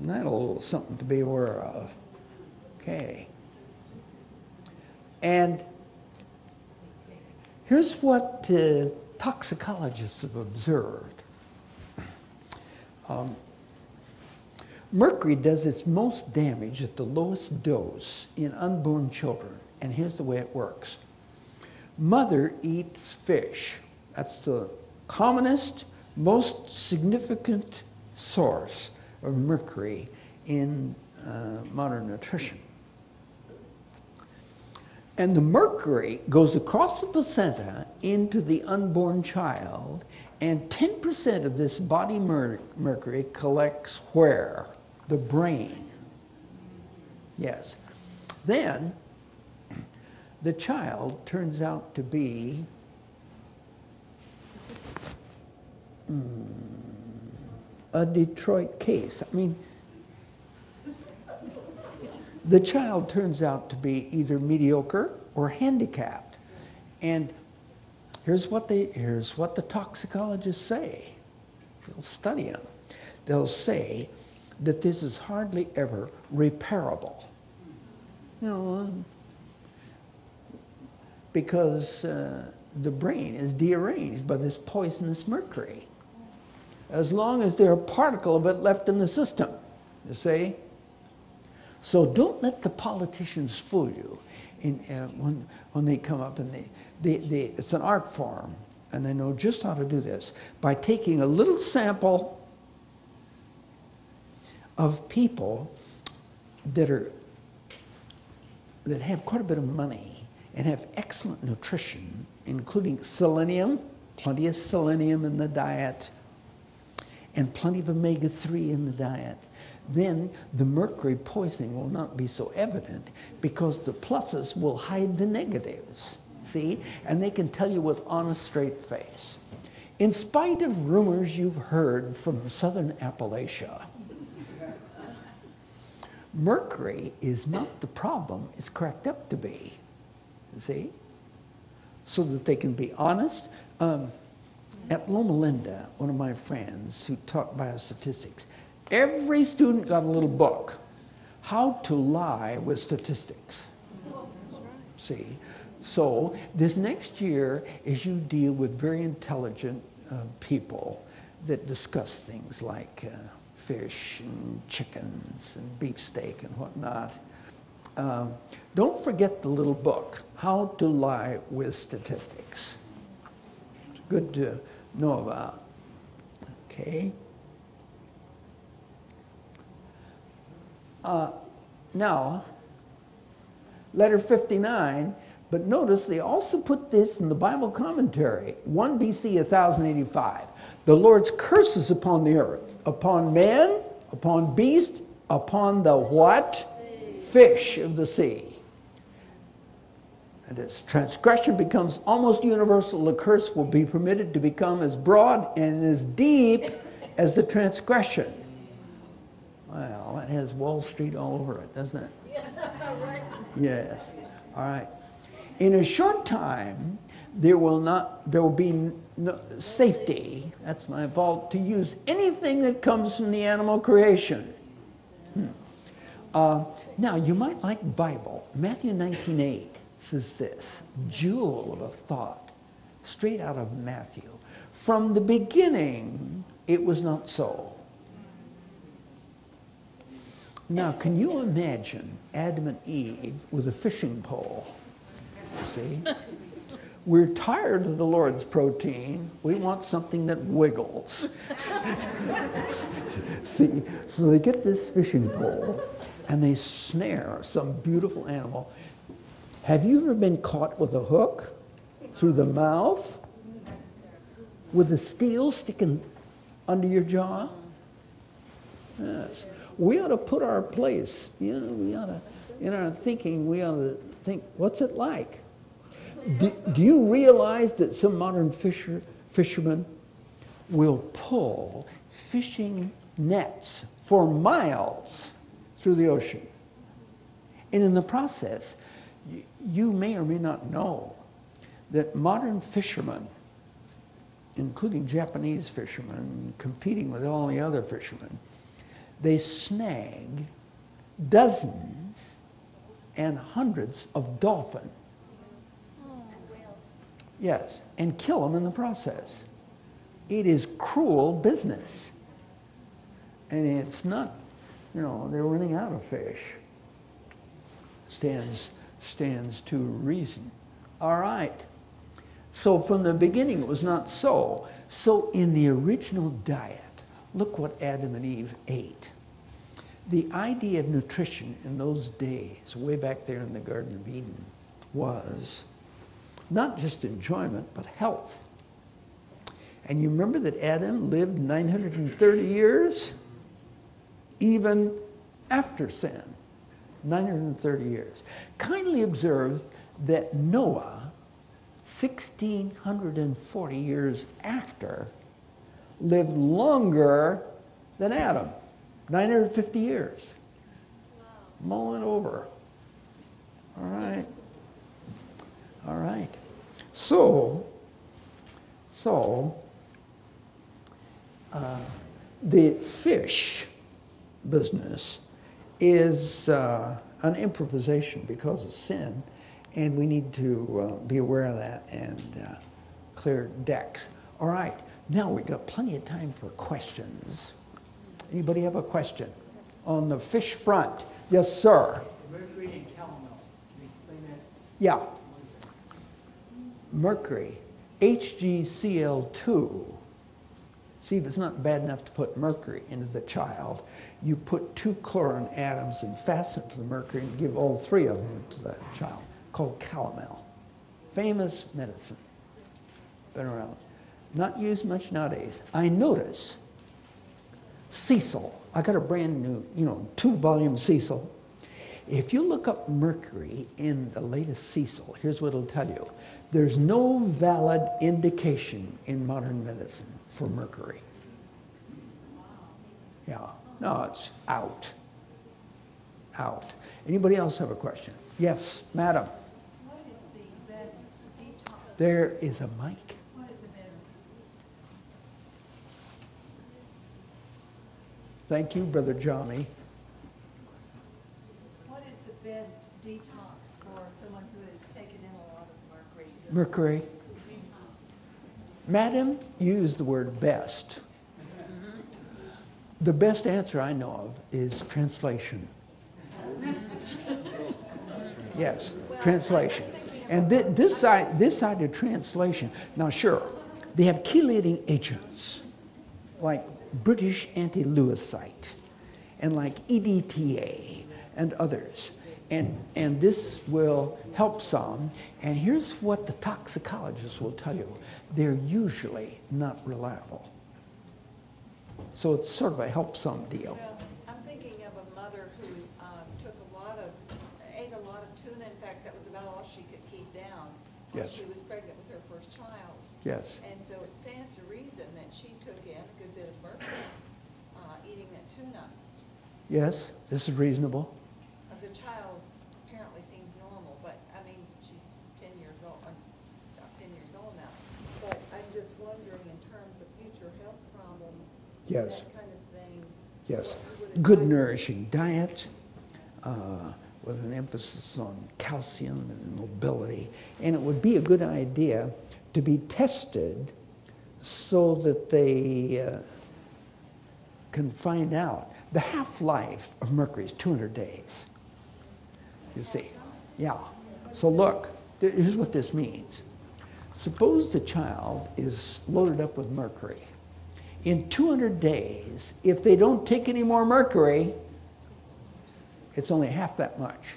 that a little something to be aware of? Okay. And here's what toxicologists have observed. Mercury does its most damage at the lowest dose in unborn children. And here's the way it works. Mother eats fish. That's the commonest, most significant source of mercury in modern nutrition. And the mercury goes across the placenta into the unborn child, and 10% of this body mercury collects where? The brain. Yes. Then the child turns out to be a Detroit case. I mean, the child turns out to be either mediocre or handicapped. And here's what the toxicologists say. They'll study them. They'll say that this is hardly ever repairable. You know, because the brain is dearranged by this poisonous mercury. As long as there's a particle of it left in the system, you see? So don't let the politicians fool you when they come up and it's an art form, and they know just how to do this by taking a little sample of people that have quite a bit of money and have excellent nutrition, including selenium, plenty of selenium in the diet, and plenty of omega-3 in the diet. Then the mercury poisoning will not be so evident because the pluses will hide the negatives, see? And they can tell you with honest, straight face. In spite of rumors you've heard from southern Appalachia, mercury is not the problem it's cracked up to be, see? So that they can be honest. At Loma Linda, one of my friends who taught biostatistics, every student got a little book, How to Lie with Statistics. See? So this next year, as you deal with very intelligent people that discuss things like fish and chickens and beefsteak and whatnot, don't forget the little book, How to Lie with Statistics. It's good to know about. Okay. Now, letter 59, but notice they also put this in the Bible commentary, 1 BC 1085. The Lord's curses upon the earth, upon man, upon beast, upon the what? Fish of the sea. And as transgression becomes almost universal, the curse will be permitted to become as broad and as deep as the transgression. Well, that has Wall Street all over it, doesn't it? Yeah, right. Yes. All right. In a short time, there will be no safety. That's my fault, to use anything that comes from the animal creation. Now, you might like Bible. Matthew 19:8 says this, jewel of a thought, straight out of Matthew. From the beginning, it was not so. Now, can you imagine Adam and Eve with a fishing pole? See? We're tired of the Lord's protein. We want something that wiggles. See? So they get this fishing pole and they snare some beautiful animal. Have you ever been caught with a hook through the mouth with a steel sticking under your jaw? Yes. We ought to put our place, you know, we ought to, in our thinking, we ought to think, what's it like? Do you realize that some modern fishermen will pull fishing nets for miles through the ocean? And in the process, you may or may not know that modern fishermen, including Japanese fishermen, competing with all the other fishermen, they snag dozens and hundreds of dolphins. Yes, and kill them in the process. It is cruel business. And it's not, you know, they're running out of fish. Stands to reason. All right. So from the beginning, it was not so. So in the original diet, look what Adam and Eve ate. The idea of nutrition in those days, way back there in the Garden of Eden, was not just enjoyment, but health. And you remember that Adam lived 930 years, even after sin. 930 years. Kindly observe that Noah, 1,640 years after, lived longer than Adam. 950 years. Mull it over. All right. All right. So the fish business is an improvisation because of sin, and we need to be aware of that and clear decks. All right. Now we've got plenty of time for questions. Anybody have a question on the fish front? Yes, sir. Mercury and calomel. Can you explain that? Yeah. Mercury, HgCl2. See, if it's not bad enough to put mercury into the child, you put 2 chlorine atoms and fasten it to the mercury and give all 3 of them to the child, called calomel. Famous medicine. Been around. Not used much nowadays. I notice Cecil. I got a brand new, 2-volume Cecil. If you look up mercury in the latest Cecil, here's what it'll tell you. There's no valid indication in modern medicine for mercury. Yeah, no, it's out. Out. Anybody else have a question? Yes, madam. What is the best detox? There is a mic. What is the best? Thank you, Brother Johnny. What is the best detox for someone who has taken in a lot of mercury? Mercury. Madam used the word best. The best answer I know of is translation. Yes, translation. And this side of translation, now sure, they have chelating agents like British anti-Lewisite and like EDTA and others. And this will help some. And here's what the toxicologists will tell you. They're usually not reliable. So it's sort of a help some deal. Well, I'm thinking of a mother who ate a lot of tuna. In fact, that was about all she could keep down while Yes. she was pregnant with her first child. Yes. And so it stands to reason that she took in a good bit of mercury eating that tuna. Yes, this is reasonable. The child apparently seems normal, but I mean, she's 10 years old, about 10 years old now. But I'm just wondering in terms of future health problems, Yes. that kind of thing. Yes. what you would Good advise- nourishing diet with an emphasis on calcium and mobility. And it would be a good idea to be tested so that they can find out. The half-life of mercury is 200 days. You see? Yeah. So look, here's what this means. Suppose the child is loaded up with mercury. In 200 days, if they don't take any more mercury, it's only half that much.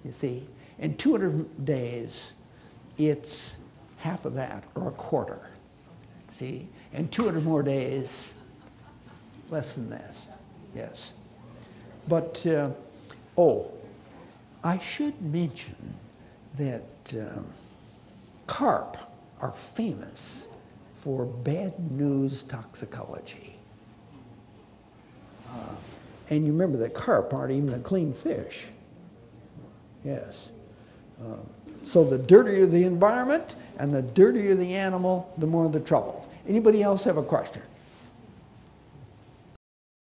You see? In 200 days, it's half of that, or a quarter. See? In 200 more days, less than this. Yes. But, I should mention that carp are famous for bad news toxicology. And you remember that carp aren't even a clean fish. Yes. So the dirtier the environment and the dirtier the animal, the more the trouble. Anybody else have a question?